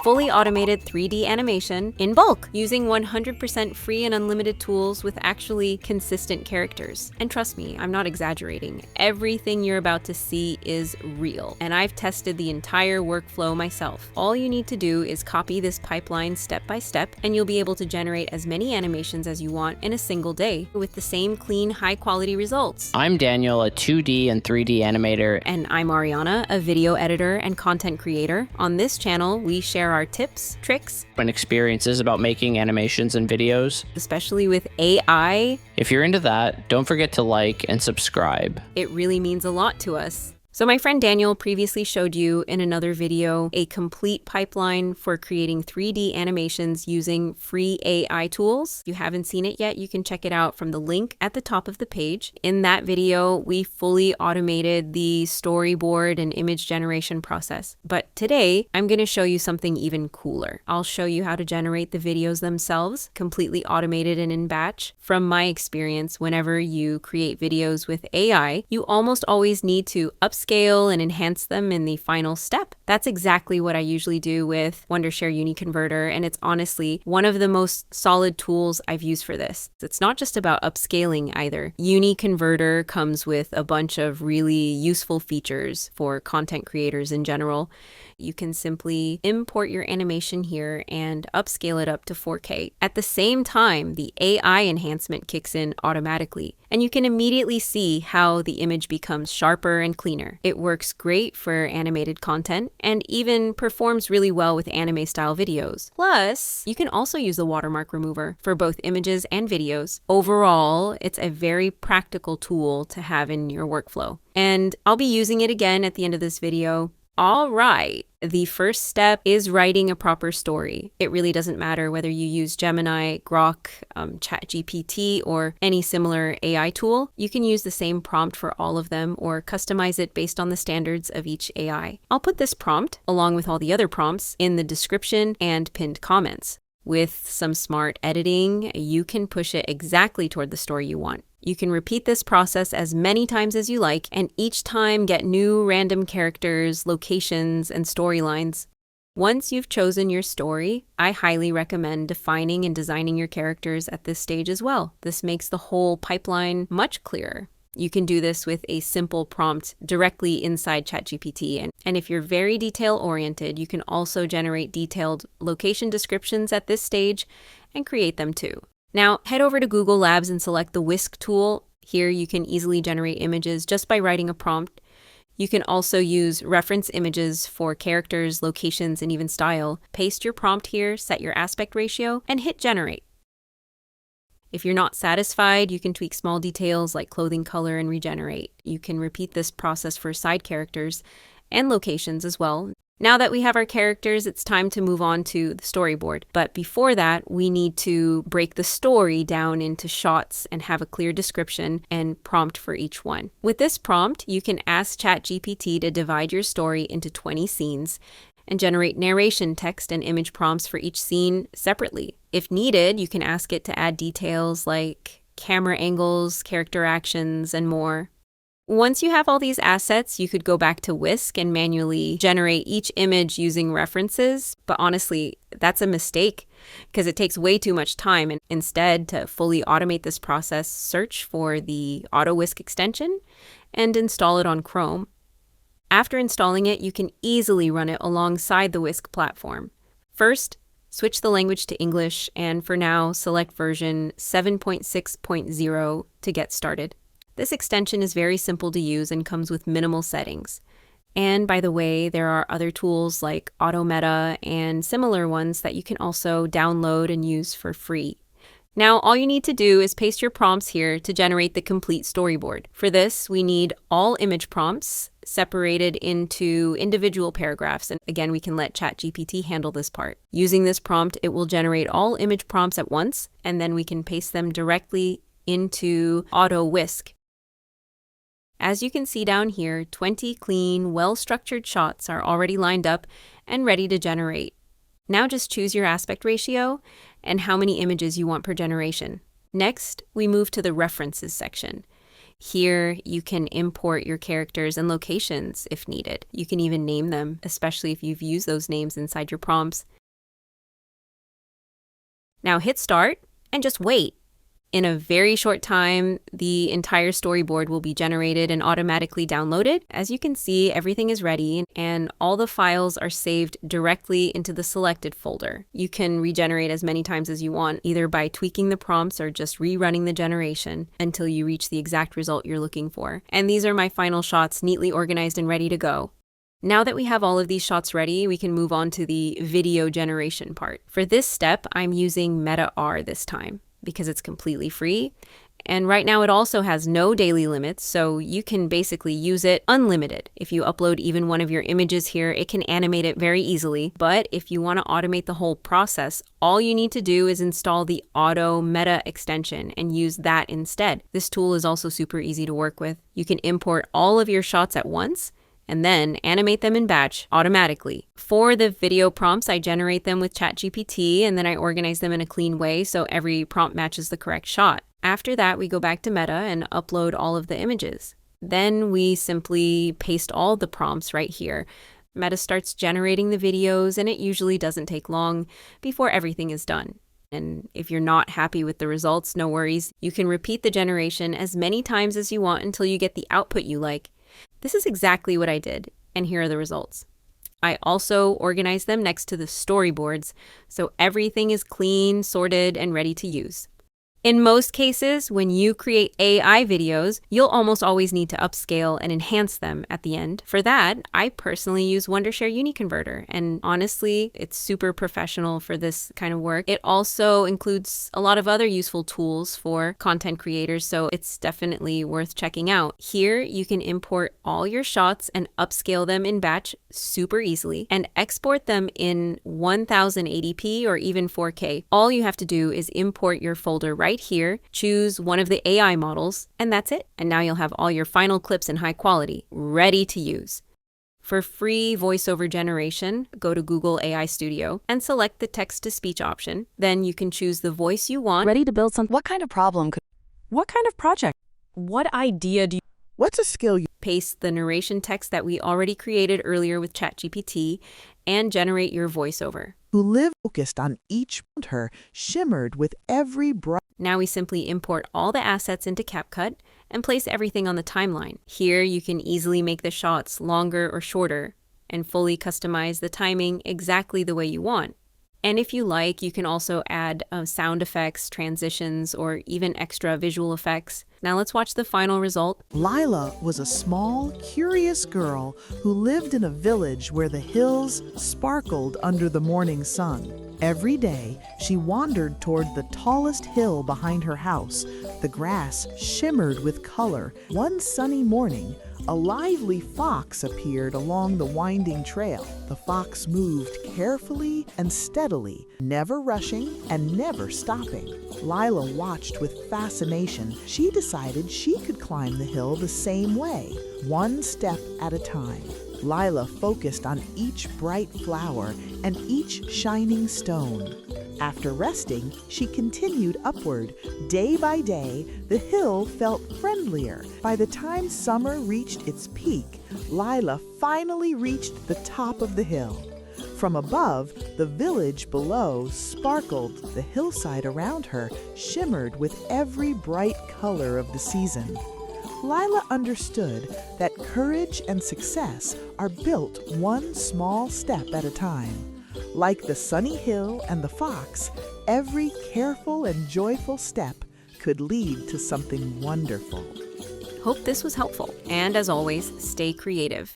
fully automated 3D animation in bulk, using 100% free and unlimited tools with actually consistent characters. And trust me, I'm not exaggerating. Everything you're about to see is real, and I've tested the entire workflow myself. All you need to do is copy this pipeline step by step, and you'll be able to generate as many animations as you want in a single day with the same clean, high-quality results. I'm Daniel, a 2D and 3D animator. And I'm Ariana, a video editor and content creator. On this channel, we share our tips, tricks, And experiences about making animations and videos. especially with AI. If you're into that, don't forget to like and subscribe. It really means a lot to us. So my friend Daniel previously showed you in another video a complete pipeline for creating 3D animations using free AI tools. If you haven't seen it yet, you can check it out from the link at the top of the page. In that video, we fully automated the storyboard and image generation process. But today, I'm going to show you something even cooler. I'll show you how to generate the videos themselves, completely automated and in batch. From my experience, whenever you create videos with AI, you almost always need to upscale and enhance them in the final step. That's exactly what I usually do with Wondershare UniConverter, and it's honestly one of the most solid tools I've used for this. It's not just about upscaling either. UniConverter comes with a bunch of really useful features for content creators in general. You can simply import your animation here and upscale it up to 4K. At the same time, the AI enhancement kicks in automatically, and you can immediately see how the image becomes sharper and cleaner. It works great for animated content and even performs really well with anime-style videos. Plus, you can also use the watermark remover for both images and videos. Overall, it's a very practical tool to have in your workflow. And I'll be using it again at the end of this video. All right, the first step is writing a proper story. It really doesn't matter whether you use Gemini, Grok, ChatGPT, or any similar AI tool. You can use the same prompt for all of them or customize it based on the standards of each AI. I'll put this prompt, along with all the other prompts, in the description and pinned comments. With some smart editing, you can push it exactly toward the story you want. You can repeat this process as many times as you like, and each time get new random characters, locations, and storylines. Once you've chosen your story, I highly recommend defining and designing your characters at this stage as well. This makes the whole pipeline much clearer. You can do this with a simple prompt directly inside ChatGPT. And if you're very detail-oriented, you can also generate detailed location descriptions at this stage and create them too. Now, head over to Google Labs and select the Whisk tool. Here you can easily generate images just by writing a prompt. You can also use reference images for characters, locations, and even style. Paste your prompt here, set your aspect ratio, and hit generate. If you're not satisfied, you can tweak small details like clothing color and regenerate. You can repeat this process for side characters and locations as well. Now that we have our characters, it's time to move on to the storyboard. But before that, we need to break the story down into shots and have a clear description and prompt for each one. With this prompt, you can ask ChatGPT to divide your story into 20 scenes and generate narration text and image prompts for each scene separately. If needed, you can ask it to add details like camera angles, character actions, and more. Once you have all these assets, you could go back to Whisk and manually generate each image using references. But honestly, that's a mistake because it takes way too much time. And instead, to fully automate this process, search for the Auto Whisk extension and install it on Chrome. After installing it, you can easily run it alongside the Whisk platform. First, switch the language to English, and for now, select version 7.6.0 to get started. This extension is very simple to use and comes with minimal settings. And by the way, there are other tools like Autometa and similar ones that you can also download and use for free. Now, all you need to do is paste your prompts here to generate the complete storyboard. For this, we need all image prompts separated into individual paragraphs. And again, we can let ChatGPT handle this part. Using this prompt, it will generate all image prompts at once, and then we can paste them directly into Auto Whisk. As you can see down here, 20 clean, well-structured shots are already lined up and ready to generate. Now just choose your aspect ratio and how many images you want per generation. Next, we move to the references section. Here, you can import your characters and locations if needed. You can even name them, especially if you've used those names inside your prompts. Now hit start and just wait. In a very short time, the entire storyboard will be generated and automatically downloaded. As you can see, everything is ready and all the files are saved directly into the selected folder. You can regenerate as many times as you want, either by tweaking the prompts or just rerunning the generation until you reach the exact result you're looking for. And these are my final shots, neatly organized and ready to go. Now that we have all of these shots ready, we can move on to the video generation part. For this step, I'm using Meta R this time, because it's completely free. And right now it also has no daily limits, so you can basically use it unlimited. If you upload even one of your images here, it can animate it very easily. But if you want to automate the whole process, all you need to do is install the Auto Meta extension and use that instead. This tool is also super easy to work with. You can import all of your shots at once and then animate them in batch automatically. For the video prompts, I generate them with ChatGPT and then I organize them in a clean way so every prompt matches the correct shot. After that, we go back to Meta and upload all of the images. Then we simply paste all the prompts right here. Meta starts generating the videos and it usually doesn't take long before everything is done. And if you're not happy with the results, no worries. You can repeat the generation as many times as you want until you get the output you like. This is exactly what I did, and here are the results. I also organized them next to the storyboards, so everything is clean, sorted, and ready to use. In most cases, when you create AI videos, you'll almost always need to upscale and enhance them at the end. For that, I personally use Wondershare UniConverter, and honestly, it's super professional for this kind of work. It also includes a lot of other useful tools for content creators, so it's definitely worth checking out. Here, you can import all your shots and upscale them in batch super easily, and export them in 1080p or even 4K. All you have to do is import your folder right here, choose one of the AI models, and that's it. And now you'll have all your final clips in high quality, ready to use. For free voiceover generation, go to Google AI Studio and select the text-to-speech option. Then you can choose the voice you want. Ready to build something? What kind of problem what kind of project? What idea do you... What's a skill you... Paste the narration text that we already created earlier with ChatGPT and generate your voiceover. Who live focused on each her shimmered with every bright... Now we simply import all the assets into CapCut and place everything on the timeline. Here you can easily make the shots longer or shorter and fully customize the timing exactly the way you want. And if you like, you can also add sound effects, transitions, or even extra visual effects. Now let's watch the final result. Lila was a small, curious girl who lived in a village where the hills sparkled under the morning sun. Every day, she wandered toward the tallest hill behind her house. The grass shimmered with color. One sunny morning, a lively fox appeared along the winding trail. The fox moved carefully and steadily, never rushing and never stopping. Lila watched with fascination. She decided she could climb the hill the same way, one step at a time. Lila focused on each bright flower and each shining stone. After resting, she continued upward. Day by day, the hill felt friendlier. By the time summer reached its peak, Lila finally reached the top of the hill. From above, the village below sparkled. The hillside around her shimmered with every bright color of the season. Lila understood that courage and success are built one small step at a time. Like the sunny hill and the fox, every careful and joyful step could lead to something wonderful. Hope this was helpful. And as always, stay creative.